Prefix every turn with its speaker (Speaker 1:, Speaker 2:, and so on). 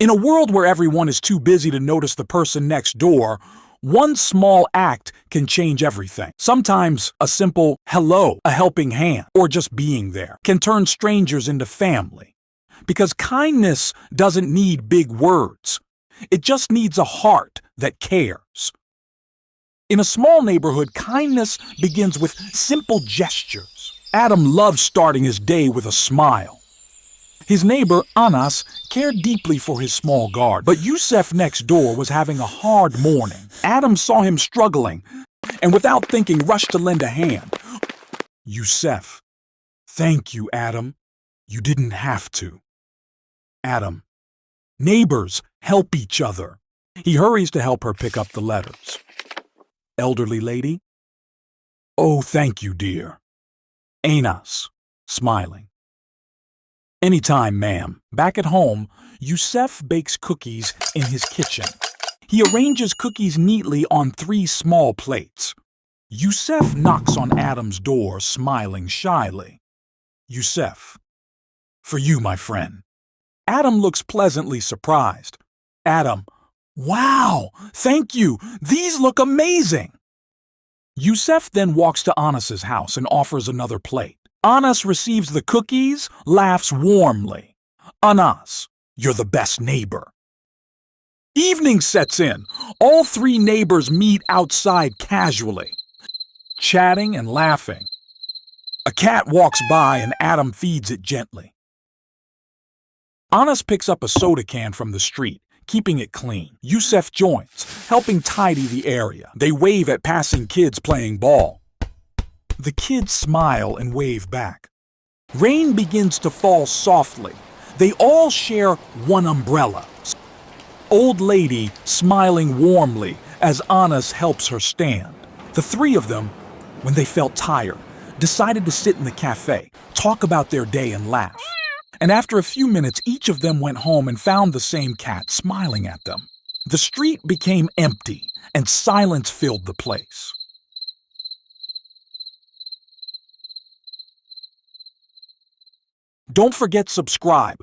Speaker 1: In a world where everyone is too busy to notice the person next door, one small act can change everything. Sometimes a simple hello, a helping hand, or just being there can turn strangers into family. Because kindness doesn't need big words. It just needs a heart that cares. In a small neighborhood, kindness begins with simple gestures. Adam loves starting his day with a smile. His neighbor, Anas, cared deeply for his small garden. But Yossef next door was having a hard morning. Adam saw him struggling, and without thinking, rushed to lend a hand. Yossef, thank you, Adam. You didn't have to. Adam, neighbors help each other. He hurries to help her pick up the letters. Elderly lady, oh, thank you, dear. Anas, smiling. Anytime, ma'am. Back at home, Yossef bakes cookies in his kitchen. He arranges cookies neatly on 3 small plates. Yossef knocks on Adam's door, smiling shyly. Yossef, for you, my friend. Adam looks pleasantly surprised. Adam, wow, thank you. These look amazing. Yossef then walks to Anas's house and offers another plate. Anas receives the cookies, laughs warmly. Anas, you're the best neighbor. Evening sets in. All 3 neighbors meet outside casually, chatting and laughing. A cat walks by and Adam feeds it gently. Anas picks up a soda can from the street, keeping it clean. Yossef joins, helping tidy the area. They wave at passing kids playing ball. The kids smile and wave back. Rain begins to fall softly. They all share one umbrella. Old lady smiling warmly as Anas helps her stand. The 3 of them, when they felt tired, decided to sit in the cafe, talk about their day and laugh. And after a few minutes, each of them went home and found the same cat smiling at them. The street became empty and silence filled the place. Don't forget subscribe